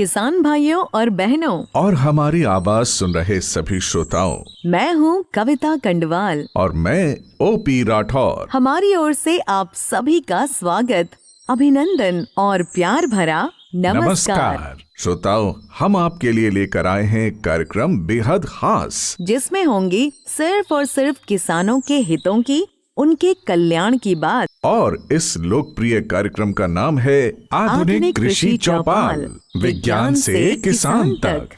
किसान भाइयों और बहनों और हमारी आवाज सुन रहे सभी श्रोताओं, मैं हूँ कविता कंडवाल और मैं ओपी राठौर। हमारी ओर से आप सभी का स्वागत, अभिनंदन और प्यार भरा नमस्कार। श्रोताओं, हम आपके लिए लेकर आए हैं कार्यक्रम बेहद खास, जिसमें होंगी सिर्फ और सिर्फ किसानों के हितों की, उनके कल्याण की बात। और इस लोकप्रिय कार्यक्रम का नाम है आधुनिक कृषि चौपाल, विज्ञान से किसान तक।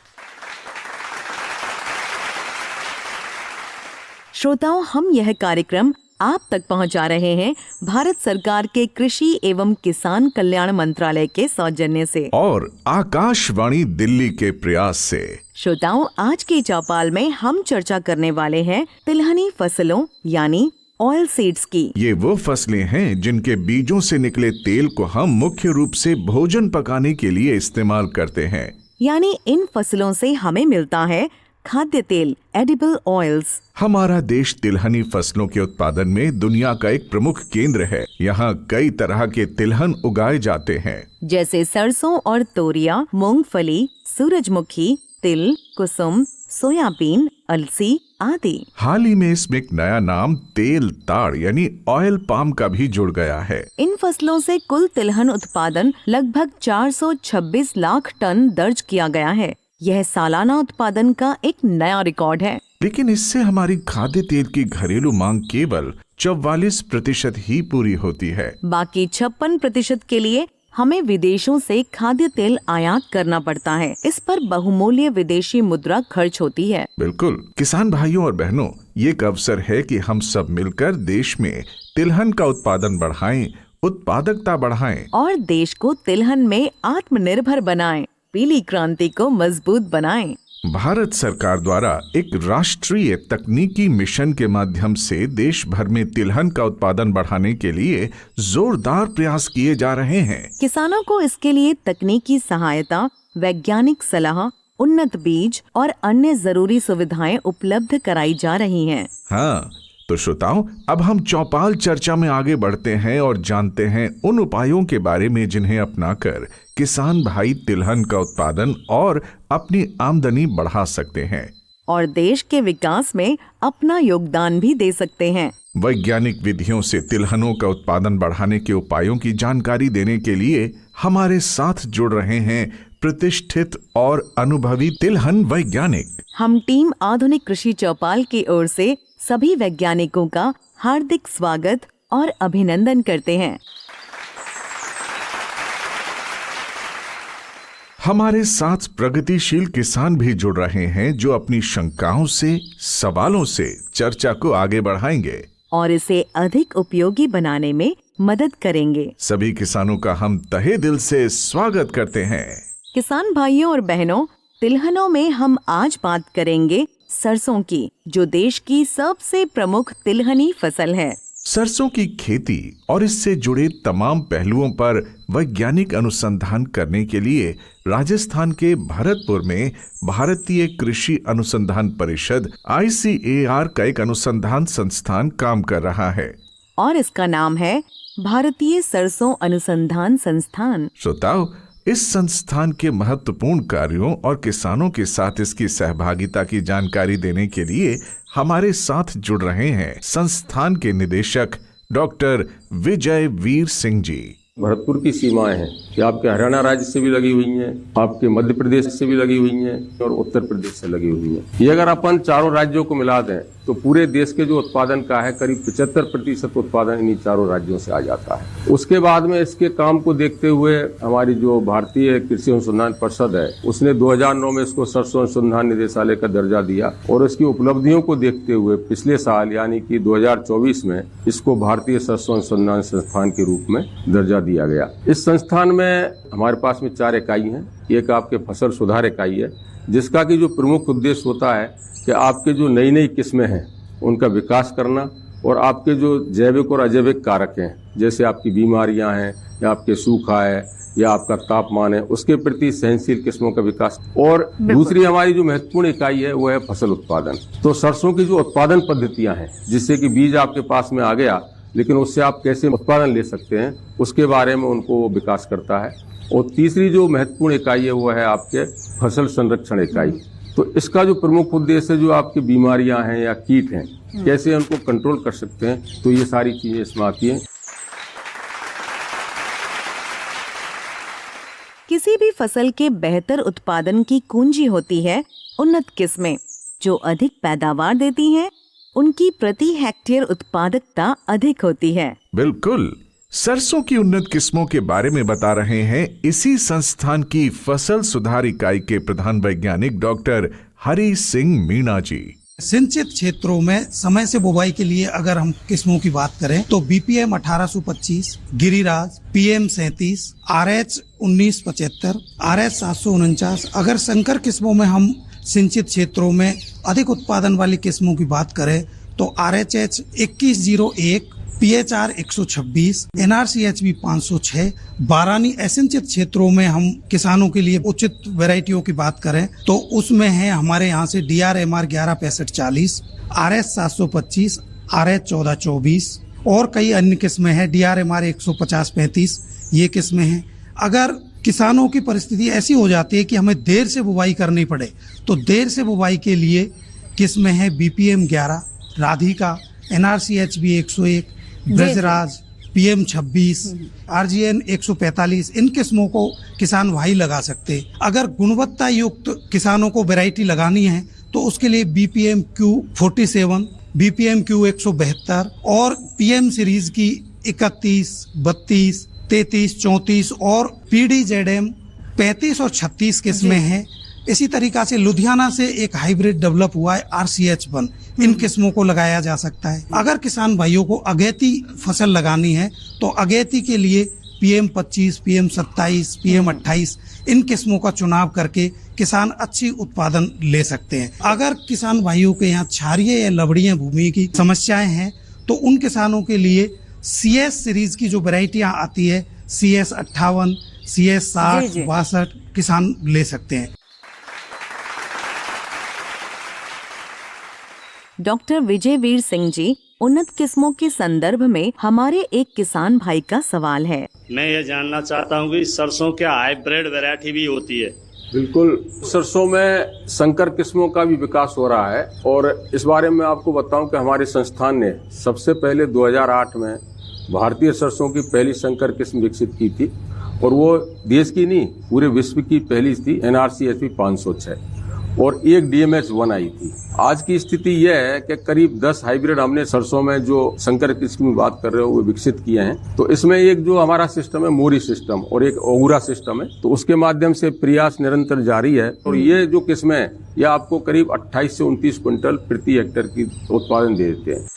श्रोताओं, हम यह कार्यक्रम आप तक पहुंचा रहे हैं भारत सरकार के कृषि एवं किसान कल्याण मंत्रालय के सौजन्य से और आकाशवाणी दिल्ली के प्रयास से। श्रोताओं, आज की चौपाल में हम चर्चा करने वाले हैं तिलहनी फसलों यानी ऑयल सीड्स की। ये वो फसलें हैं जिनके बीजों से निकले तेल को हम मुख्य रूप से भोजन पकाने के लिए इस्तेमाल करते हैं। यानी इन फसलों से हमें मिलता है खाद्य तेल, एडिबल ऑयल्स। हमारा देश तिलहनी फसलों के उत्पादन में दुनिया का एक प्रमुख केंद्र है। यहाँ कई तरह के तिलहन उगाए जाते हैं, जैसे सरसों और तोरिया, मूंगफली, सूरजमुखी, तिल, कुसुम, सोयाबीन, अलसी आदि। हाल ही में इसमें एक नया नाम तेल ताड़ यानी ऑयल पाम का भी जुड़ गया है। इन फसलों से कुल तिलहन उत्पादन लगभग 426 लाख टन दर्ज किया गया है। यह सालाना उत्पादन का एक नया रिकॉर्ड है। लेकिन इससे हमारी खाद्य तेल की घरेलू मांग केवल 44% ही पूरी होती है। बाकी 56% के लिए हमें विदेशों से खाद्य तेल आयात करना पड़ता है। इस पर बहुमूल्य विदेशी मुद्रा खर्च होती है। बिल्कुल। किसान भाइयों और बहनों, ये एक अवसर है कि हम सब मिलकर देश में तिलहन का उत्पादन बढ़ाएं, उत्पादकता बढ़ाएं और देश को तिलहन में आत्मनिर्भर बनाएं, पीली क्रांति को मजबूत बनाएं। भारत सरकार द्वारा एक राष्ट्रीय तकनीकी मिशन के माध्यम से देश भर में तिलहन का उत्पादन बढ़ाने के लिए जोरदार प्रयास किए जा रहे हैं। किसानों को इसके लिए तकनीकी सहायता, वैज्ञानिक सलाह, उन्नत बीज और अन्य जरूरी सुविधाएं उपलब्ध कराई जा रही हैं। हाँ, तो श्रोताओं, अब हम चौपाल चर्चा में आगे बढ़ते हैं और जानते हैं उन उपायों के बारे में जिन्हें अपनाकर किसान भाई तिलहन का उत्पादन और अपनी आमदनी बढ़ा सकते हैं और देश के विकास में अपना योगदान भी दे सकते हैं। वैज्ञानिक विधियों से तिलहनों का उत्पादन बढ़ाने के उपायों की जानकारी देने के लिए हमारे साथ जुड़ रहे हैं प्रतिष्ठित और अनुभवी तिलहन वैज्ञानिक। हम टीम आधुनिक कृषि चौपाल की ओर से सभी वैज्ञानिकों का हार्दिक स्वागत और अभिनंदन करते हैं। हमारे साथ प्रगतिशील किसान भी जुड़ रहे हैं जो अपनी शंकाओं से, सवालों से चर्चा को आगे बढ़ाएंगे और इसे अधिक उपयोगी बनाने में मदद करेंगे। सभी किसानों का हम तहे दिल से स्वागत करते हैं। किसान भाइयों और बहनों, तिलहनों में हम आज बात करेंगे सरसों की, जो देश की सबसे प्रमुख तिलहनी फसल है। सरसों की खेती और इससे जुड़े तमाम पहलुओं पर वैज्ञानिक अनुसंधान करने के लिए राजस्थान के भरतपुर में भारतीय कृषि अनुसंधान परिषद ICAR का एक अनुसंधान संस्थान काम कर रहा है और इसका नाम है भारतीय सरसों अनुसंधान संस्थान। श्रोताओ, इस संस्थान के महत्वपूर्ण कार्यों और किसानों के साथ इसकी सहभागिता की जानकारी देने के लिए हमारे साथ जुड़ रहे हैं संस्थान के निदेशक डॉक्टर विजय वीर सिंह जी। भरतपुर की सीमाएं हैं कि आपके हरियाणा राज्य से भी लगी हुई हैं, आपके मध्य प्रदेश से भी लगी हुई हैं और उत्तर प्रदेश से लगी हुई हैं। ये अगर अपन चारों राज्यों को मिला दें तो पूरे देश के जो उत्पादन का है करीब 75% उत्पादन इन्हीं चारों राज्यों से आ जाता है। उसके बाद में इसके काम को देखते हुए हमारी जो भारतीय कृषि अनुसंधान परिषद है उसने 2009 में इसको सरसों अनुसंधान निदेशालय का दर्जा दिया और इसकी उपलब्धियों को देखते हुए पिछले साल यानी कि 2024 में इसको भारतीय सरसों अनुसंधान संस्थान के रूप में दर्जा दिया गया। इस संस्थान में हमारे पास में 4 इकाई हैं। एक आपके फसल सुधार इकाई है जिसका कि जो प्रमुख उद्देश्य होता है कि आपके जो नई नई किस्में हैं उनका विकास करना और आपके जो जैविक और अजैविक कारक हैं जैसे आपकी बीमारियां हैं या आपके सूखा है या आपका तापमान है उसके प्रति सहनशील किस्मों का विकास। और दूसरी हमारी जो महत्वपूर्ण इकाई है वो है फसल उत्पादन। तो सरसों की जो उत्पादन पद्धतियां हैं जिससे कि बीज आपके पास में आ गया लेकिन उससे आप कैसे उत्पादन ले सकते हैं उसके बारे में उनको वो विकास करता है। और तीसरी जो महत्वपूर्ण इकाई है वो है आपके फसल संरक्षण इकाई। तो इसका जो प्रमुख उद्देश्य है, जो आपकी बीमारियां हैं या कीट हैं, कैसे उनको कंट्रोल कर सकते हैं, तो ये सारी चीजें इसमें आती हैं। किसी भी फसल के बेहतर उत्पादन की कुंजी होती है उन्नत किस्में। जो अधिक पैदावार देती हैं, उनकी प्रति हेक्टेयर उत्पादकता अधिक होती है। बिल्कुल, सरसों की उन्नत किस्मों के बारे में बता रहे हैं इसी संस्थान की फसल सुधार इकाई के प्रधान वैज्ञानिक डॉक्टर हरि सिंह मीणा जी। सिंचित क्षेत्रों में समय से बुवाई के लिए अगर हम किस्मों की बात करें तो BPM 1825, Giriraj, PM 37, RH 1975, RH 749। अगर संकर किस्मों में हम सिंचित क्षेत्रों में अधिक उत्पादन वाली किस्मों की बात करें तो RHH 2101, PHR 126, NRCHB 506। बारानी असिंचित क्षेत्रों में हम किसानों के लिए उचित वैरायटियों की बात करें तो उसमें है हमारे यहाँ से DRMR 116540, RH 725, RH 1424 और कई अन्य किस्में हैं, DRMR 15035। ये किस्में हैं। अगर किसानों की परिस्थिति ऐसी हो जाती है कि हमें देर से बुवाई करनी पड़े तो देर से बुवाई के लिए किस्में हैं BPM 11, Radhika, NRCHB 101, Brajraj, PM 26, RGN 145। इन किस्मों को किसान भाई लगा सकते। अगर गुणवत्ता युक्त किसानों को वैरायटी लगानी है तो उसके लिए BPM Q 47, BPM Q 172 और PM सीरीज की 31, 32, 33, 34 और PDZM 35 और 36 किस्में हैं। इसी तरीका से लुधियाना से एक हाइब्रिड डेवलप हुआ है RCH1। इन किस्मों को लगाया जा सकता है। अगर किसान भाइयों को अगेती फसल लगानी है तो अगेती के लिए PM 25, PM 27, PM 28 इन किस्मों का चुनाव करके किसान अच्छी उत्पादन ले सकते हैं। अगर किसान भाइयों के यहाँ क्षारीय या लवणीय भूमि की समस्याएं हैं तो उन किसानों के लिए CS सीरीज की जो वैरायटियां आती है, CS 58, CS 60, 62 किसान ले सकते हैं। डॉक्टर विजयवीर सिंह जी, उन्नत किस्मों के संदर्भ में हमारे एक किसान भाई का सवाल है। मैं ये जानना चाहता हूँ कि सरसों क्या हाइब्रिड वैरायटी भी होती है? बिल्कुल, सरसों में संकर किस्मों का भी विकास हो रहा है। और इस बारे में आपको बताऊं कि हमारे संस्थान ने सबसे पहले 2008 में भारतीय सरसों की पहली संकर किस्म विकसित की थी। और वो देश की नहीं, पूरे विश्व की पहली थी। NRCHB 506 और एक DMH 1 आई थी। आज की स्थिति यह है कि करीब 10 हाइब्रिड हमने सरसों में जो संकर किस्म की बात कर रहे हो वो विकसित किए हैं। तो इसमें एक जो हमारा सिस्टम है मोरी सिस्टम और एक ओगुरा सिस्टम है, तो उसके माध्यम से प्रयास निरंतर जारी है। और ये जो किस्में हैं ये आपको करीब 28 से 29 क्विंटल प्रति हेक्टेयर की उत्पादन दे देते हैं।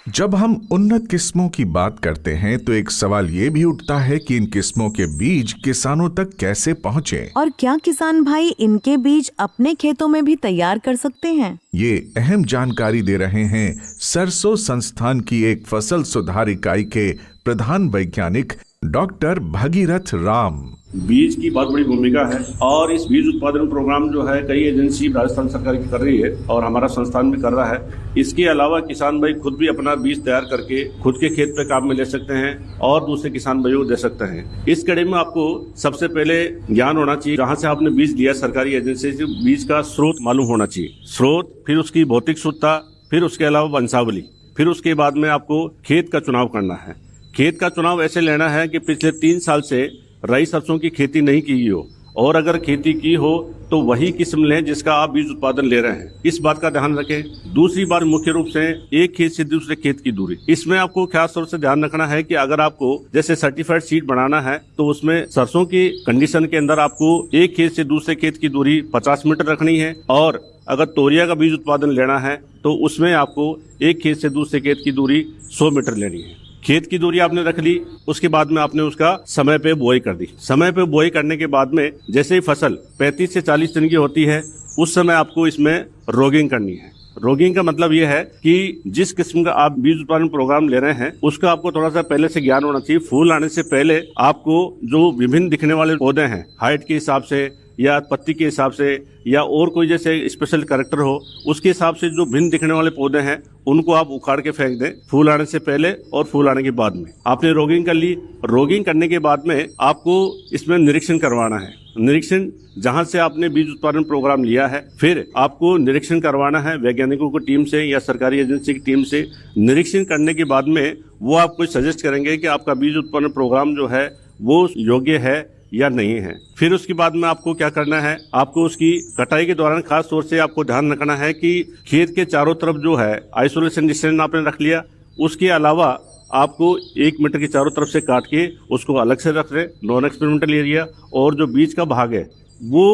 जब हम उन्नत किस्मों की बात करते हैं तो एक सवाल ये भी उठता है कि इन किस्मों के बीज किसानों तक कैसे पहुंचे और क्या किसान भाई इनके बीज अपने खेतों में भी तैयार कर सकते हैं? ये अहम जानकारी दे रहे हैं सरसों संस्थान की एक फसल सुधार इकाई के प्रधान वैज्ञानिक डॉक्टर भगीरथ राम। बीज की बहुत बड़ी भूमिका है और इस बीज उत्पादन प्रोग्राम जो है कई एजेंसी राजस्थान सरकार की कर रही है और हमारा संस्थान भी कर रहा है। इसके अलावा किसान भाई खुद भी अपना बीज तैयार करके खुद के खेत पे काम में ले सकते हैं और दूसरे किसान भाइयों को दे सकते हैं। इस कड़ी में आपको सबसे पहले ज्ञान होना चाहिए, जहाँ से आपने बीज लिया सरकारी एजेंसी से, बीज का स्रोत मालूम होना चाहिए। स्रोत, फिर उसकी भौतिक शुद्धता, फिर उसके अलावा वंशावली, फिर उसके बाद में आपको खेत का चुनाव करना है। खेत का चुनाव ऐसे लेना है कि पिछले 3 साल से राई सरसों की खेती नहीं की हो, और अगर खेती की हो तो वही किस्म लें जिसका आप बीज उत्पादन ले रहे हैं। इस बात का ध्यान रखें। दूसरी बात मुख्य रूप से एक खेत से दूसरे खेत की दूरी। इसमें आपको खास तौर से ध्यान रखना है कि अगर आपको जैसे सर्टिफाइड सीड बनाना है तो उसमें सरसों की कंडीशन के अंदर आपको एक खेत से दूसरे खेत की दूरी 50 मीटर रखनी है, और अगर तोरिया का बीज उत्पादन लेना है तो उसमें आपको एक खेत से दूसरे खेत की दूरी 100 मीटर लेनी है। खेत की दूरी आपने रख ली, उसके बाद में आपने उसका समय पे बुआई कर दी। समय पे बुआई करने के बाद में जैसे ही फसल 35 से 40 दिन की होती है उस समय आपको इसमें रोगिंग करनी है। रोगिंग का मतलब यह है कि जिस किस्म का आप बीज उत्पादन प्रोग्राम ले रहे हैं उसका आपको थोड़ा सा पहले से ज्ञान होना चाहिए। फूल आने से पहले आपको जो विभिन्न दिखने वाले पौधे हैं हाइट के हिसाब से या पत्ती के हिसाब से या और कोई जैसे स्पेशल कैरेक्टर हो, उसके हिसाब से जो भिन्न दिखने वाले पौधे हैं उनको आप उखाड़ के फेंक दें, फूल आने से पहले और फूल आने के बाद में। आपने रोगिंग कर ली, रोगिंग करने के बाद में आपको इसमें निरीक्षण करवाना है। निरीक्षण जहां से आपने बीज उत्पादन प्रोग्राम लिया है, फिर आपको निरीक्षण करवाना है वैज्ञानिकों की टीम से या सरकारी एजेंसी की टीम से। निरीक्षण करने के बाद में वो आपको सजेस्ट करेंगे कि आपका बीज उत्पादन प्रोग्राम जो है वो योग्य है या नहीं है। फिर उसके बाद में आपको क्या करना है, आपको उसकी कटाई के दौरान खास तौर से आपको ध्यान रखना है कि खेत के चारों तरफ जो है आइसोलेशन डिस्टेंस आपने रख लिया, उसके अलावा आपको 1 मीटर के चारों तरफ से काट के उसको अलग से रख दें, नॉन एक्सपेरिमेंटल एरिया, और जो बीज का भाग है वो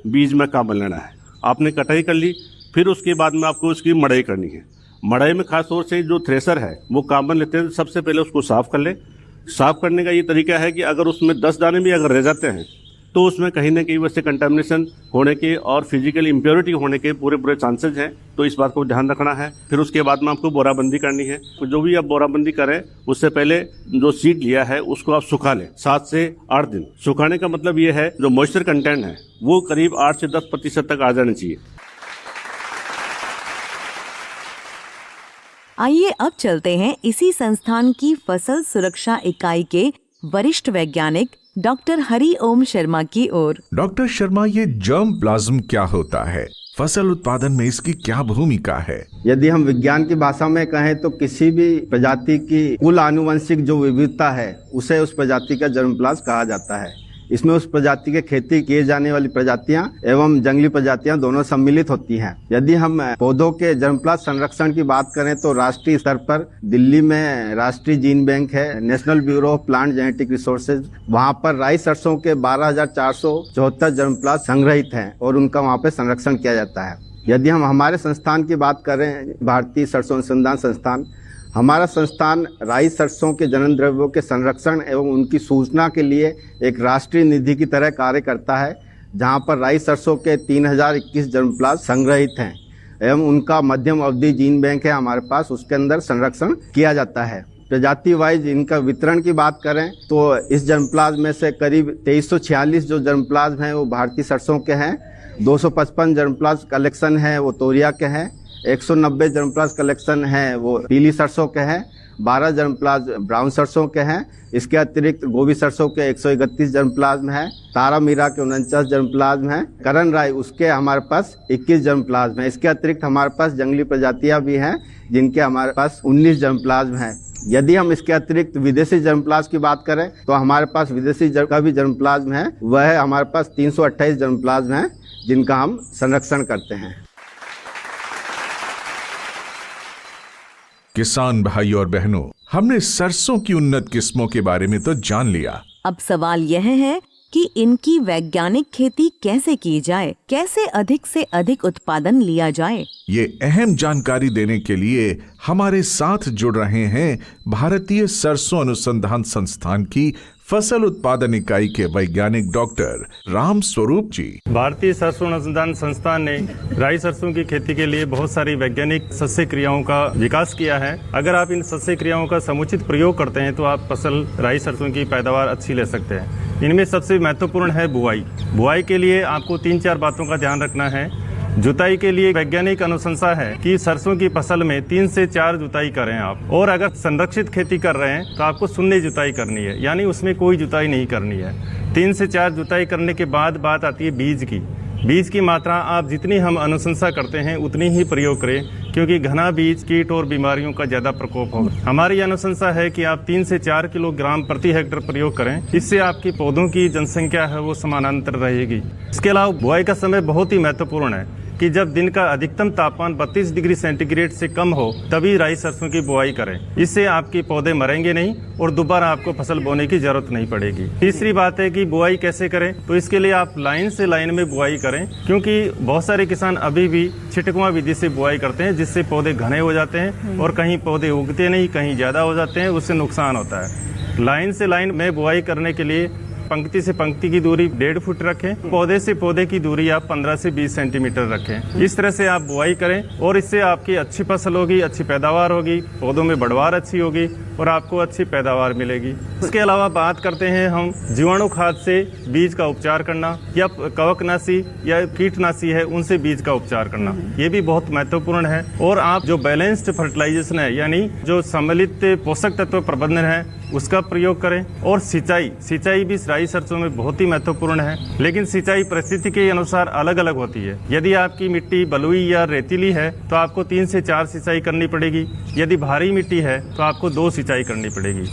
बीज में काम लेना है। आपने कटाई कर ली, फिर उसके बाद में आपको उसकी मड़ाई करनी है। मड़ाई में खास तौर से जो थ्रेसर है वो काम लेते हैं, सबसे पहले उसको साफ कर ले। साफ करने का ये तरीका है कि अगर उसमें 10 दाने भी अगर रह जाते हैं तो उसमें कहीं ना कहीं वैसे कंटामिनेशन होने के और फिजिकल इम्प्योरिटी होने के पूरे चांसेस हैं, तो इस बात को ध्यान रखना है। फिर उसके बाद में आपको बोराबंदी करनी है। तो जो भी आप बोराबंदी करें उससे पहले जो सीड लिया है उसको आप सुखा लें 7 से 8 दिन। सुखाने का मतलब ये है जो मॉइस्चर कंटेंट है वो करीब 8 से 10% तक आ जाना चाहिए। आइए अब चलते हैं इसी संस्थान की फसल सुरक्षा इकाई के वरिष्ठ वैज्ञानिक डॉक्टर हरि ओम शर्मा की ओर। डॉक्टर शर्मा, ये जर्म प्लाज्म क्या होता है? फसल उत्पादन में इसकी क्या भूमिका है? यदि हम विज्ञान की भाषा में कहें तो किसी भी प्रजाति की कुल आनुवंशिक जो विविधता है उसे उस प्रजाति का जर्म प्लाज्म कहा जाता है। इसमें उस प्रजाति के खेती किए जाने वाली प्रजातियां एवं जंगली प्रजातियां दोनों सम्मिलित होती हैं। यदि हम पौधों के जर्म प्लाज्म संरक्षण की बात करें तो राष्ट्रीय स्तर पर दिल्ली में राष्ट्रीय जीन बैंक है, national bureau of plant genetic resources, वहां पर राई सरसों के 12,474 जर्म प्लाज्म संग्रहित हैं और उनका वहां पे संरक्षण किया जाता है। यदि हम हमारे संस्थान की बात करें, भारतीय सरसों अनुसंधान संस्थान, हमारा संस्थान राई सरसों के जनन द्रव्यों के संरक्षण एवं उनकी सूचना के लिए एक राष्ट्रीय निधि की तरह कार्य करता है, जहां पर राई सरसों के 3021 जर्म प्लाज्म संग्रहित हैं एवं उनका मध्यम अवधि जीन बैंक है हमारे पास, उसके अंदर संरक्षण किया जाता है। प्रजाति वाइज इनका वितरण की बात करें तो इस जर्म प्लाज्म में से करीब 2346 जो जर्म प्लाज्म हैं वो भारतीय सरसों के हैं, 255 जर्म प्लाज्म कलेक्शन है वो तोरिया के हैं, 190 जर्म प्लाज्म कलेक्शन है वो पीली सरसों के हैं, 12 जर्म प्लाज्म ब्राउन सरसों के हैं। इसके अतिरिक्त गोभी सरसों के 131 जर्म प्लाज्म है, तारा मीरा के 49 जर्म प्लाज्म है, करण राय उसके हमारे पास 21 जर्म प्लाज्म है। इसके अतिरिक्त हमारे पास जंगली प्रजातियां भी हैं जिनके हमारे पास 19 जर्म प्लाज्म है। यदि हम इसके अतिरिक्त विदेशी जर्म प्लाज्म की बात करें तो हमारे पास विदेशी का भी जर्म प्लाज्म है, वह हमारे पास 328 जर्म प्लाज्म है जिनका हम संरक्षण करते हैं। किसान भाई और बहनों, हमने सरसों की उन्नत किस्मों के बारे में तो जान लिया। अब सवाल यह है कि इनकी वैज्ञानिक खेती कैसे की जाए, कैसे अधिक से अधिक उत्पादन लिया जाए। ये अहम जानकारी देने के लिए हमारे साथ जुड़ रहे हैं भारतीय सरसों अनुसंधान संस्थान की फसल उत्पादन इकाई के वैज्ञानिक डॉक्टर राम स्वरूप जी। भारतीय सरसों अनुसंधान संस्थान ने राई सरसों की खेती के लिए बहुत सारी वैज्ञानिक सस्य क्रियाओं का विकास किया है। अगर आप इन सस्य क्रियाओं का समुचित प्रयोग करते हैं तो आप फसल राई सरसों की पैदावार अच्छी ले सकते हैं। इनमें सबसे महत्वपूर्ण है बुआई। बुआई के लिए आपको 3-4 बातों का ध्यान रखना है। जुताई के लिए वैज्ञानिक अनुशंसा है कि सरसों की फसल में 3 से 4 जुताई करें आप, और अगर संरक्षित खेती कर रहे हैं तो आपको शून्य जुताई करनी है, यानी उसमें कोई जुताई नहीं करनी है। 3 से 4 जुताई करने के बाद बात आती है बीज की। बीज की मात्रा आप जितनी हम अनुशंसा करते हैं उतनी ही प्रयोग करें, क्योंकि घना बीज कीट और बीमारियों का ज्यादा प्रकोप होगा। हमारी अनुशंसा है कि आप 3 से 4 किलोग्राम प्रति हेक्टेयर प्रयोग करें, इससे आपकी पौधों की जनसंख्या है वो समानांतर रहेगी। इसके अलावा बुआई का समय बहुत ही महत्वपूर्ण है कि जब दिन का अधिकतम तापमान 32 डिग्री सेंटीग्रेड से कम हो तभी राई सरसों की बुआई करें। इससे आपके पौधे मरेंगे नहीं और दोबारा आपको फसल बोने की जरूरत नहीं पड़ेगी। तीसरी बात है कि बुआई कैसे करें, तो इसके लिए आप लाइन से लाइन में बुआई करें, क्योंकि बहुत सारे किसान अभी भी छिटकुआ विधि से बुआई करते हैं, जिससे पौधे घने हो जाते हैं और कहीं पौधे उगते नहीं, कहीं ज्यादा हो जाते हैं, उससे नुकसान होता है। लाइन से लाइन में बुआई करने के लिए पंक्ति से पंक्ति की दूरी 1.5 फुट रखें, पौधे से पौधे की दूरी आप 15 से 20 सेंटीमीटर रखें। इस तरह से आप बुआई करें और इससे आपकी अच्छी फसल होगी, अच्छी पैदावार होगी, पौधों में बढ़वार अच्छी होगी और आपको अच्छी पैदावार मिलेगी। इसके अलावा बात करते हैं हम जीवाणु खाद से बीज का उपचार करना या कवकनाशी या कीटनाशी है उनसे बीज का उपचार करना, ये भी बहुत महत्वपूर्ण है। और आप जो बैलेंस्ड फर्टिलाइजेशन है यानी जो सम्मिलित पोषक तत्व प्रबंधन है उसका प्रयोग करें। और सिंचाई भी राई सरसों में बहुत ही महत्वपूर्ण है, लेकिन सिंचाई परिस्थिति के अनुसार अलग अलग होती है। यदि आपकी मिट्टी बलुई या रेतीली है तो आपको 3 से 4 सिंचाई करनी पड़ेगी, यदि भारी मिट्टी है तो आपको 2 सिंचाई करनी पड़ेगी।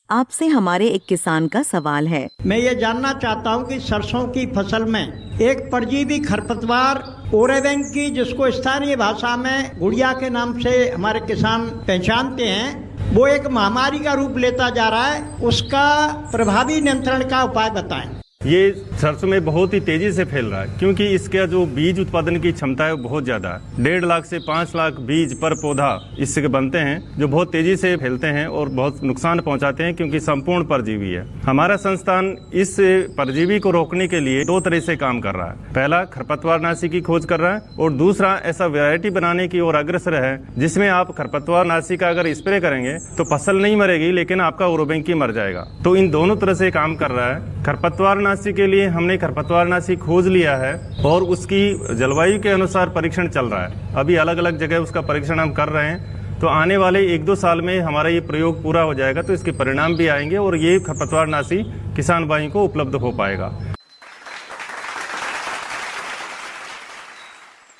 आपसे हमारे एक किसान का सवाल है। मैं ये जानना चाहता हूँ कि सरसों की फसल में एक परजीवी खरपतवार ओरेवेंकी, जिसको स्थानीय भाषा में गुड़िया के नाम से हमारे किसान पहचानते हैं, वो एक महामारी का रूप लेता जा रहा है, उसका प्रभावी नियंत्रण का उपाय बताएं। ये सरसों में बहुत ही तेजी से फैल रहा है क्योंकि इसका जो बीज उत्पादन की क्षमता है वो बहुत ज्यादा है। 1.5 लाख से 5 लाख बीज पर पौधा इससे बनते हैं, जो बहुत तेजी से फैलते हैं और बहुत नुकसान पहुंचाते हैं क्योंकि संपूर्ण परजीवी है। हमारा संस्थान इस परजीवी को रोकने के लिए 2 तरह से काम कर रहा है। पहला, खरपतवारनाशी की खोज कर रहा है और दूसरा ऐसा वैरायटी बनाने की ओर अग्रसर है जिसमें आप खरपतवारनाशी का अगर स्प्रे करेंगे तो फसल नहीं मरेगी लेकिन आपका ओरोबेंकी मर जाएगा। तो इन दोनों तरह से काम कर रहा है। खरपतवारनाशी के लिए हमने खरपतवारनाशी खोज लिया है और उसकी जलवायु के अनुसार परीक्षण चल रहा है। अभी अलग अलग जगह उसका परीक्षण हम कर रहे हैं, तो आने वाले 1-2 साल में हमारा ये प्रयोग पूरा हो जाएगा तो इसके परिणाम भी आएंगे और ये खरपतवारनाशी किसान भाइयों को उपलब्ध हो पाएगा।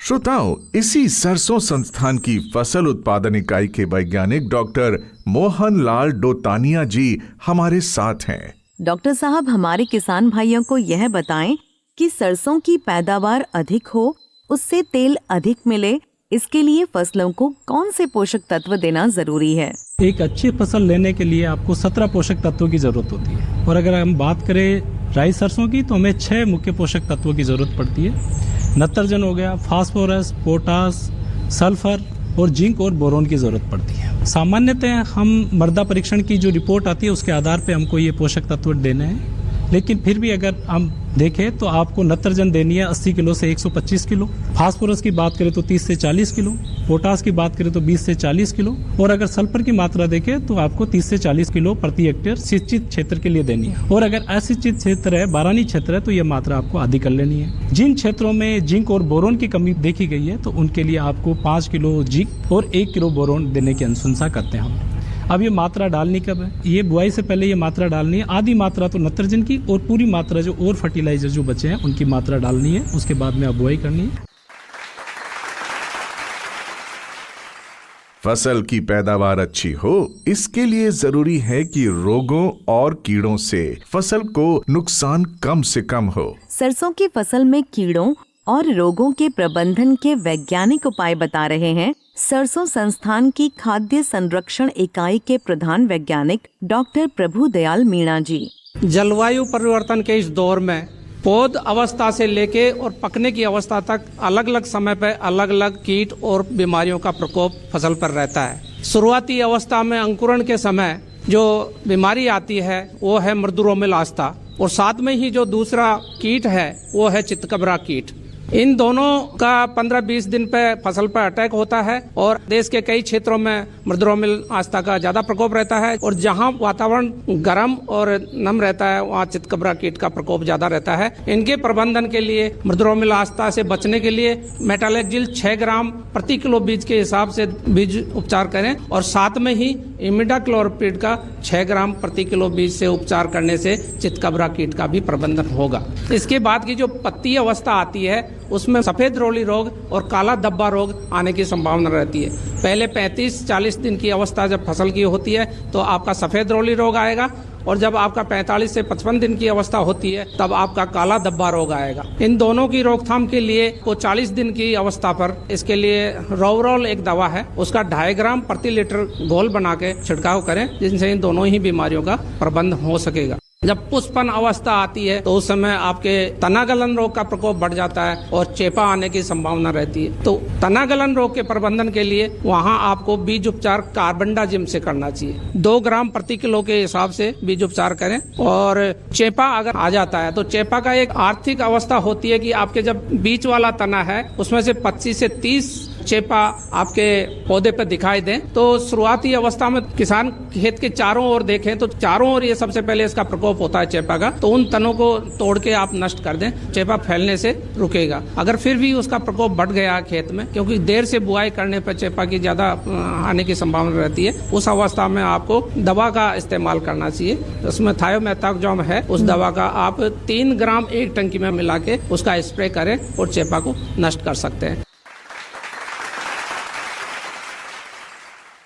श्रोताओं, इसी सरसों संस्थान की फसल उत्पादन इकाई के वैज्ञानिक डॉक्टर मोहन लाल डोतानिया जी हमारे साथ हैं। डॉक्टर साहब, हमारे किसान भाइयों को यह बताएं कि सरसों की पैदावार अधिक हो, उससे तेल अधिक मिले, इसके लिए फसलों को कौन से पोषक तत्व देना जरूरी है? एक अच्छी फसल लेने के लिए आपको 17 पोषक तत्वों की जरूरत होती है और अगर हम बात करें राई सरसों की तो हमें 6 मुख्य पोषक तत्वों की जरूरत पड़ती है। नत्रजन हो गया, फास्फोरस, पोटास, सल्फर और जिंक और बोरोन की जरूरत पड़ती है। सामान्यतः हम मृदा परीक्षण की जो रिपोर्ट आती है उसके आधार पे हमको ये पोषक तत्व देने हैं, लेकिन फिर भी अगर हम देखें तो आपको नत्रजन देनी है 80 किलो से 125 किलो, फास्फोरस की बात करें तो 30 से 40 किलो, पोटास की बात करें तो 20 से 40 किलो और अगर सल्फर की मात्रा देखें तो आपको 30 से 40 किलो प्रति हेक्टेयर सिंचित क्षेत्र के लिए देनी है। और अगर असिंचित क्षेत्र है, बारानी क्षेत्र है, तो ये मात्रा आपको आधी कर लेनी है। जिन क्षेत्रों में जिंक और बोरोन की कमी देखी गई है तो उनके लिए आपको 5 किलो जिंक और 1 किलो बोरोन देने की अनुशंसा करते हैं हम। अब ये मात्रा डालनी कब है? ये बुआई से पहले ये मात्रा डालनी है। आधी मात्रा तो नत्रजन की और पूरी मात्रा जो और फर्टिलाइजर जो बचे हैं उनकी मात्रा डालनी है, उसके बाद में आप बुआई करनी है। फसल की पैदावार अच्छी हो, इसके लिए जरूरी है कि रोगों और कीड़ों से फसल को नुकसान कम से कम हो। सरसों की फसल में कीड़ों और रोगों के प्रबंधन के वैज्ञानिक उपाय बता रहे हैं सरसों संस्थान की खाद्य संरक्षण इकाई के प्रधान वैज्ञानिक डॉक्टर प्रभु दयाल मीणा जी। जलवायु परिवर्तन के इस दौर में पौध अवस्था से लेके और पकने की अवस्था तक अलग अलग समय पर अलग अलग कीट और बीमारियों का प्रकोप फसल पर रहता है। शुरुआती अवस्था में अंकुरण के समय जो बीमारी आती है वो है मृदुरोमिल आस्था और साथ में ही जो दूसरा कीट है वो है चितकबरा कीट। इन दोनों का 15-20 दिन पे फसल पर अटैक होता है और देश के कई क्षेत्रों में मृदुरोमिल आस्था का ज्यादा प्रकोप रहता है और जहां वातावरण गर्म और नम रहता है वहां चितकबरा कीट का प्रकोप ज्यादा रहता है। इनके प्रबंधन के लिए मृदुरोमिल आस्था से बचने के लिए मेटालेक्जिल 6 ग्राम प्रति किलो बीज के हिसाब से बीज उपचार करें और साथ में ही इमिडाक्लोरपिड का 6 ग्राम प्रति किलो बीज से उपचार करने से चितकबरा कीट का भी प्रबंधन होगा। इसके बाद की जो पत्ती अवस्था आती है उसमें सफेद रोली रोग और काला धब्बा रोग आने की संभावना रहती है। पहले 35-40 दिन की अवस्था जब फसल की होती है तो आपका सफेद रोली रोग आएगा और जब आपका 45 से 55 दिन की अवस्था होती है तब आपका काला धब्बा रोग आएगा। इन दोनों की रोकथाम के लिए को 40 दिन की अवस्था पर इसके लिए रोवरोल एक दवा है, उसका 2.5 ग्राम प्रति लीटर घोल बना के छिड़काव करें, जिनसे इन दोनों ही बीमारियों का प्रबंधन हो सकेगा। जब पुष्पन अवस्था आती है तो उस समय आपके तनागलन रोग का प्रकोप बढ़ जाता है और चेपा आने की संभावना रहती है। तो तनागलन रोग के प्रबंधन के लिए वहां आपको बीज उपचार कार्बेंडाजिम से करना चाहिए। 2 ग्राम प्रति किलो के हिसाब से बीज उपचार करें। और चेपा अगर आ जाता है तो चेपा का एक आर्थिक अवस्था होती है कि आपके जब बीच वाला तना है उसमें से 25 से 30 चेपा आपके पौधे पर दिखाई दें, तो शुरुआती अवस्था में किसान खेत के चारों ओर देखें तो चारों ओर ये सबसे पहले इसका प्रकोप होता है चेपा का, तो उन तनों को तोड़ के आप नष्ट कर दें, चेपा फैलने से रुकेगा। अगर फिर भी उसका प्रकोप बढ़ गया खेत में, क्योंकि देर से बुआई करने पर चेपा की ज्यादा आने की संभावना रहती है, उस अवस्था में आपको दवा का इस्तेमाल करना चाहिए। उसमें थायोमेथाक्सोम है, उस दवा का आप 3 ग्राम 1 टंकी में मिला के उसका स्प्रे करें और चेपा को नष्ट कर सकते हैं।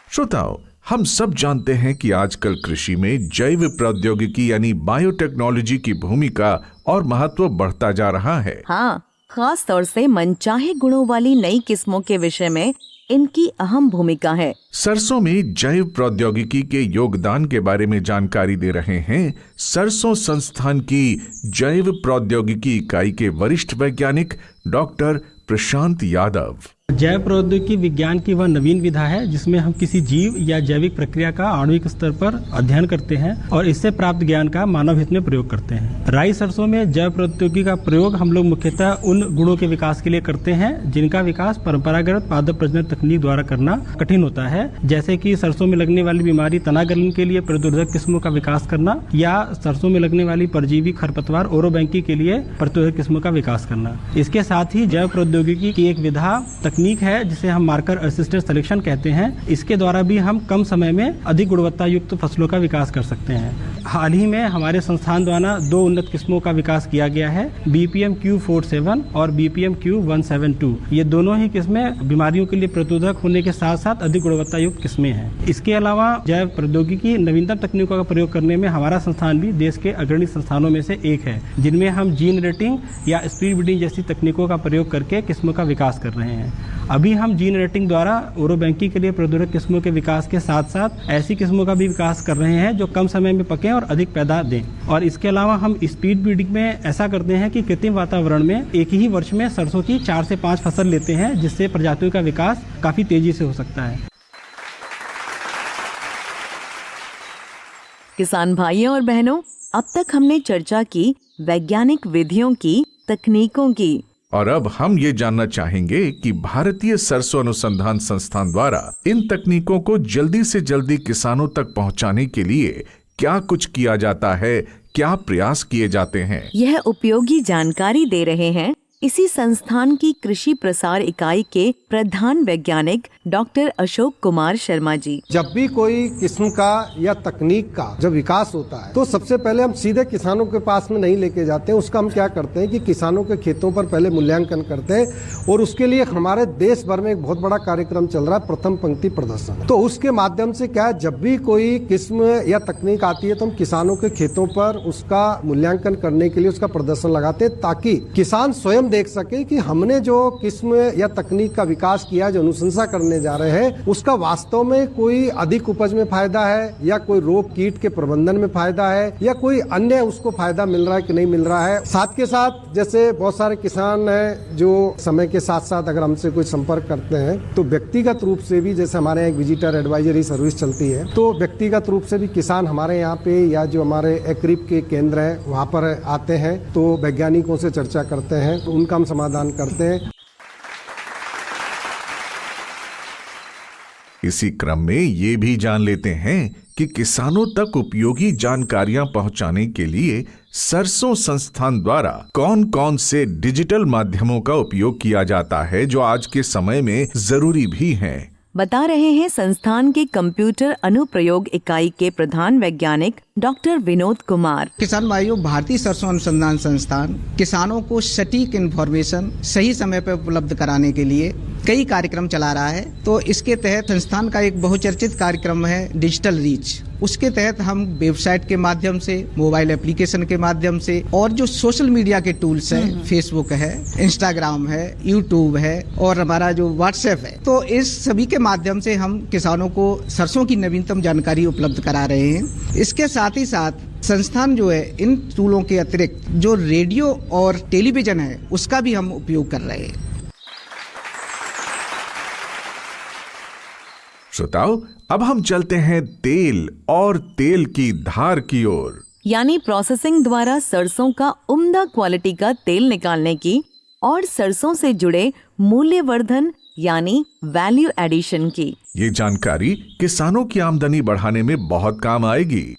श्रोताओ, हम सब जानते हैं कि आजकल कृषि में जैव प्रौद्योगिकी यानी बायोटेक्नोलॉजी की भूमिका और महत्व बढ़ता जा रहा है। हाँ, खास तौर से मनचाहे गुणों वाली नई किस्मों के विषय में इनकी अहम भूमिका है। सरसों में जैव प्रौद्योगिकी के योगदान के बारे में जानकारी दे रहे हैं सरसों संस्थान की जैव प्रौद्योगिकी इकाई के वरिष्ठ वैज्ञानिक डॉक्टर प्रशांत यादव। जैव प्रौद्योगिकी विज्ञान की वह नवीन विधा है जिसमें हम किसी जीव या जैविक प्रक्रिया का आणविक स्तर पर अध्ययन करते हैं और इससे प्राप्त ज्ञान का मानव हित में प्रयोग करते हैं। राई सरसों में जैव प्रौद्योगिकी का प्रयोग हम लोग मुख्यतः उन गुणों के विकास के लिए करते हैं जिनका विकास परंपरागत पादप प्रजनन तकनीक द्वारा करना कठिन होता है, जैसे कि सरसों में लगने वाली बीमारी तना गलन के लिए प्रतिरोधक किस्मों का विकास करना या सरसों में लगने वाली परजीवी खरपतवार ओरोबैंकी के लिए प्रतिरोधक किस्मों का विकास करना। इसके साथ ही जैव प्रौद्योगिकी की एक विधा तकनीक है जिसे हम मार्कर असिस्टेड सिलेक्शन कहते हैं। इसके द्वारा भी हम कम समय में अधिक गुणवत्ता युक्त फसलों का विकास कर सकते हैं। हाल ही में हमारे संस्थान द्वारा 2 उन्नत किस्मों का विकास किया गया है, BPM Q47 और BPM Q172। ये दोनों ही किस्में बीमारियों के लिए प्रतिरोधक होने के साथ साथ अधिक गुणवत्ता युक्त किस्में हैं। इसके अलावा जैव प्रौद्योगिकी नवीनतम तकनीकों का प्रयोग करने में हमारा संस्थान भी देश के अग्रणी संस्थानों में से एक है, जिनमें हम जीन रेटिंग या स्पीड ब्रीडिंग जैसी तकनीकों का प्रयोग करके किस्मों का विकास कर रहे हैं। अभी हम जीन रेटिंग द्वारा ओरोबैंकी के लिए प्रतिरोधक किस्मों के विकास के साथ साथ ऐसी किस्मों का भी विकास कर रहे हैं जो कम समय में पकें और अधिक पैदा दें। और इसके अलावा हम स्पीड ब्रीडिंग में ऐसा करते हैं कि कृत्रिम वातावरण में एक ही वर्ष में सरसों की 4 से 5 फसल लेते हैं, जिससे प्रजातियों का विकास काफी तेजी से हो सकता है। किसान भाइयों और बहनों, अब तक हमने चर्चा की वैज्ञानिक विधियों की, तकनीकों की, और अब हम ये जानना चाहेंगे कि भारतीय सरसों अनुसंधान संस्थान द्वारा इन तकनीकों को जल्दी से जल्दी किसानों तक पहुंचाने के लिए क्या कुछ किया जाता है, क्या प्रयास किए जाते हैं। यह उपयोगी जानकारी दे रहे हैं इसी संस्थान की कृषि प्रसार इकाई के प्रधान वैज्ञानिक डॉक्टर अशोक कुमार शर्मा जी। जब भी कोई किस्म का या तकनीक का जब विकास होता है तो सबसे पहले हम सीधे किसानों के पास में नहीं लेके जाते हैं। उसका हम क्या करते हैं कि किसानों के खेतों पर पहले मूल्यांकन करते हैं और उसके लिए हमारे देश भर में एक बहुत बड़ा कार्यक्रम चल रहा है, प्रथम पंक्ति प्रदर्शन। तो उसके माध्यम से क्या है, जब भी कोई किस्म या तकनीक आती है तो हम किसानों के खेतों पर उसका मूल्यांकन करने के लिए उसका प्रदर्शन लगाते हैं, ताकि किसान स्वयं देख सके कि हमने जो किस्म या तकनीक का विकास किया, जो अनुशंसा करने जा रहे हैं, उसका वास्तव में कोई अधिक उपज में फायदा है या कोई रोग कीट के प्रबंधन में फायदा है या कोई अन्य उसको फायदा मिल रहा है कि नहीं मिल रहा है। साथ के साथ जैसे बहुत सारे किसान हैं जो समय के साथ साथ अगर हमसे कोई संपर्क करते हैं तो व्यक्तिगत रूप से भी, जैसे हमारे यहाँ एक विजिटर एडवाइजरी सर्विस चलती है, तो व्यक्तिगत रूप से भी किसान हमारे यहाँ पे या जो हमारे एक्रिप के केंद्र है वहाँ पर आते हैं, तो वैज्ञानिकों से चर्चा करते हैं, तो उनका हम समाधान करते हैं। इसी क्रम में ये भी जान लेते हैं कि किसानों तक उपयोगी जानकारियां पहुंचाने के लिए सरसों संस्थान द्वारा कौन कौन से डिजिटल माध्यमों का उपयोग किया जाता है जो आज के समय में जरूरी भी हैं। बता रहे हैं संस्थान के कंप्यूटर अनुप्रयोग इकाई के प्रधान वैज्ञानिक डॉक्टर विनोद कुमार। किसान भाइयों, भारतीय सरसों अनुसंधान संस्थान किसानों को सटीक इंफॉर्मेशन सही समय पर उपलब्ध कराने के लिए कई कार्यक्रम चला रहा है। तो इसके तहत संस्थान का एक बहुचर्चित कार्यक्रम है डिजिटल रीच। उसके तहत हम वेबसाइट के माध्यम से, मोबाइल एप्लीकेशन के माध्यम से और जो सोशल मीडिया के टूल्स हैं, फेसबुक है, इंस्टाग्राम है, यूट्यूब है और हमारा जो व्हाट्सएप है, तो इस सभी के माध्यम से हम किसानों को सरसों की नवीनतम जानकारी उपलब्ध करा रहे हैं। इसके साथ ही साथ संस्थान जो है इन टूलों के अतिरिक्त जो रेडियो और टेलीविजन है उसका भी हम उपयोग कर रहे हैं। श्रोताओ, अब हम चलते हैं तेल और तेल की धार की ओर, यानी प्रोसेसिंग द्वारा सरसों का उम्दा क्वालिटी का तेल निकालने की और सरसों से जुड़े मूल्यवर्धन यानी वैल्यू एडिशन की। ये जानकारी किसानों की आमदनी बढ़ाने में बहुत काम आएगी।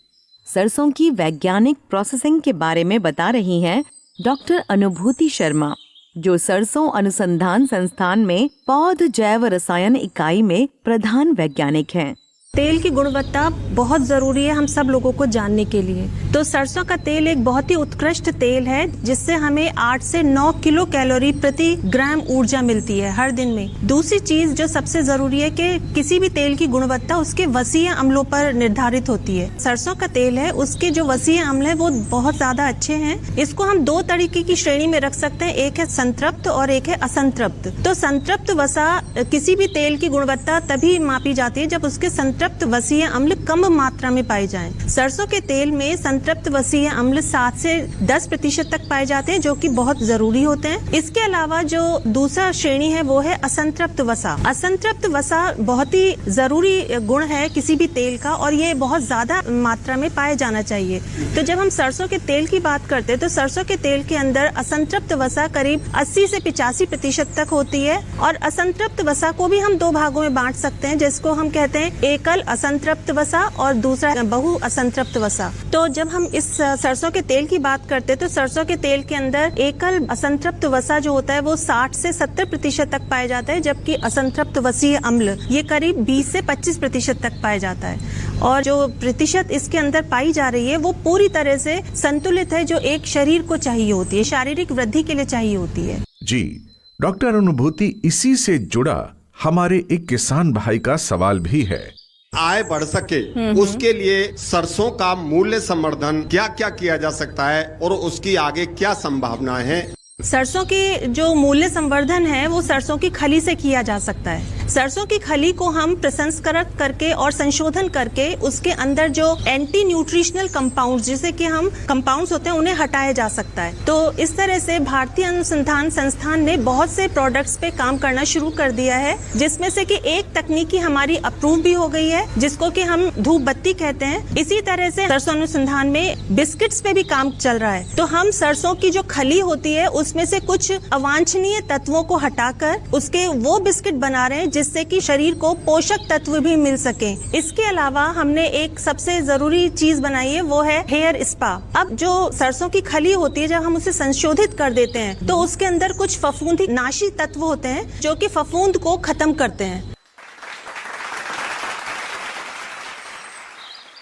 सरसों की वैज्ञानिक प्रोसेसिंग के बारे में बता रही हैं डॉक्टर अनुभूति शर्मा, जो सरसों अनुसंधान संस्थान में पौध जैव रसायन इकाई में प्रधान वैज्ञानिक हैं। तेल की गुणवत्ता बहुत जरूरी है हम सब लोगों को जानने के लिए। तो सरसों का तेल एक बहुत ही उत्कृष्ट तेल है जिससे हमें 8 से 9 किलो कैलोरी प्रति ग्राम ऊर्जा मिलती है हर दिन में। दूसरी चीज जो सबसे जरूरी है कि किसी भी तेल की गुणवत्ता उसके वसीय अम्लों पर निर्धारित होती है। सरसों का तेल है उसके जो वसीय अम्ल है वो बहुत ज्यादा अच्छे हैं। इसको हम 2 तरीके की श्रेणी में रख सकते हैं, एक है संतृप्त और एक है असंतृप्त। तो संतृप्त वसा किसी भी तेल की गुणवत्ता तभी मापी जाती है जब उसके संतृप्त वसीय अम्ल कम मात्रा में पाए जाएं। सरसों के तेल में संतृप्त वसीय अम्ल 7 से 10% तक पाए जाते हैं, जो कि बहुत जरूरी होते हैं। इसके अलावा जो दूसरा श्रेणी है वो है असंतृप्त वसा। असंतृप्त वसा बहुत ही जरूरी गुण है किसी भी तेल का और ये बहुत ज्यादा मात्रा में पाया जाना चाहिए। तो जब हम सरसों के तेल की बात करते हैं तो सरसों के तेल के अंदर असंतृप्त वसा करीब 80 से 85% तक होती है। और असंतृप्त वसा को भी हम 2 भागों में बांट सकते हैं, जिसको हम कहते हैं एकल असंतृप्त वसा और दूसरा बहु असंतृप्त वसा। तो जब हम इस सरसों के तेल की बात करते हैं तो सरसों के तेल के अंदर एकल असंतृप्त वसा जो होता है वो 60 से 70% तक पाया जाता है, जबकि असंतृप्त वसीय अम्ल ये करीब 20 से 25% तक पाया जाता है। और जो प्रतिशत इसके अंदर पाई जा रही है वो पूरी तरह से संतुलित है, जो एक शरीर को चाहिए होती है, शारीरिक वृद्धि के लिए चाहिए होती है। जी डॉक्टर अनुभूति, इसी से जुड़ा हमारे एक किसान भाई का सवाल भी है। आय बढ़ सके उसके लिए सरसों का मूल्य संवर्धन क्या क्या किया जा सकता है और उसकी आगे क्या संभावनाएं हैं? सरसों के जो मूल्य संवर्धन है वो सरसों की खली से किया जा सकता है। सरसों की खली को हम प्रसंस्करण करके और संशोधन करके उसके अंदर जो एंटी न्यूट्रिशनल कंपाउंड जिसे कि हम कंपाउंड्स होते हैं उन्हें हटाया जा सकता है। तो इस तरह से भारतीय अनुसंधान संस्थान ने बहुत से प्रोडक्ट्स पे काम करना शुरू कर दिया है, जिसमें से कि एक तकनीकी हमारी अप्रूव भी हो गई है जिसको कि हम धूप बत्ती कहते हैं। इसी तरह से सरसों अनुसंधान में बिस्किट्स पे भी काम चल रहा है। तो हम सरसों की जो खली होती है उसमें से कुछ अवांछनीय तत्वों को हटाकर उसके वो बिस्किट बना रहे हैं जिससे कि शरीर को पोषक तत्व भी मिल सके। इसके अलावा हमने एक सबसे जरूरी चीज बनाई है वो है हेयर स्पा। अब जो सरसों की खली होती है जब हम उसे संशोधित कर देते हैं तो उसके अंदर कुछ फफूंदी नाशी तत्व होते हैं जो कि फफूंद को खत्म करते हैं।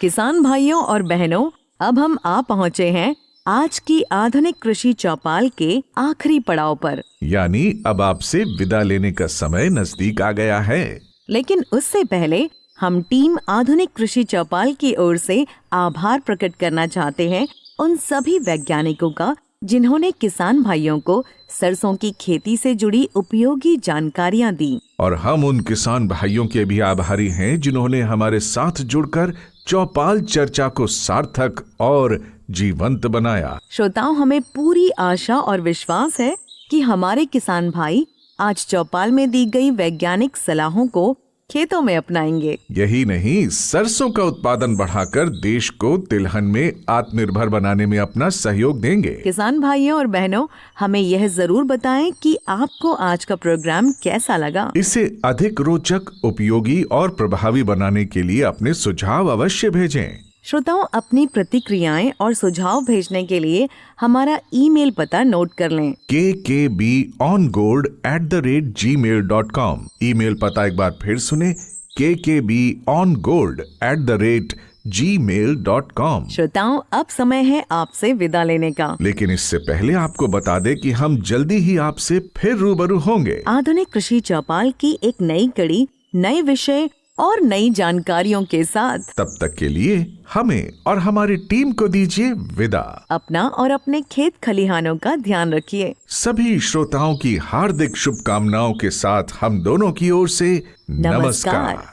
किसान भाइयों और बहनों, अब हम आ पहुँचे हैं आज की आधुनिक कृषि चौपाल के आखिरी पड़ाव पर, यानी अब आपसे विदा लेने का समय नजदीक आ गया है। लेकिन उससे पहले हम टीम आधुनिक कृषि चौपाल की ओर से आभार प्रकट करना चाहते हैं उन सभी वैज्ञानिकों का जिन्होंने किसान भाइयों को सरसों की खेती से जुड़ी उपयोगी जानकारियां दी। और हम उन किसान भाइयों के भी आभारी हैं जिन्होंने हमारे साथ जुड़कर चौपाल चर्चा को सार्थक और जीवंत बनाया। श्रोताओं, हमें पूरी आशा और विश्वास है कि हमारे किसान भाई आज चौपाल में दी गई वैज्ञानिक सलाहों को खेतों में अपनाएंगे। यही नहीं, सरसों का उत्पादन बढ़ाकर देश को तिलहन में आत्मनिर्भर बनाने में अपना सहयोग देंगे। किसान भाइयों और बहनों, हमें यह जरूर बताएं कि आपको आज का प्रोग्राम कैसा लगा। इसे अधिक रोचक, उपयोगी और प्रभावी बनाने के लिए अपने सुझाव अवश्य भेजें। श्रोताओं, अपनी प्रतिक्रियाएं और सुझाव भेजने के लिए हमारा ईमेल पता नोट कर लें। kkbongold@gmail.com। ईमेल पता एक बार फिर सुने, kkbongold@gmail.com। श्रोताओं, अब समय है आपसे विदा लेने का, लेकिन इससे पहले आपको बता दें कि हम जल्दी ही आपसे फिर रूबरू होंगे आधुनिक कृषि चौपाल की एक नई कड़ी, नए विषय और नई जानकारियों के साथ। तब तक के लिए हमें और हमारी टीम को दीजिए विदा। अपना और अपने खेत खलिहानों का ध्यान रखिए। सभी श्रोताओं की हार्दिक शुभकामनाओं के साथ हम दोनों की ओर से नमस्कार।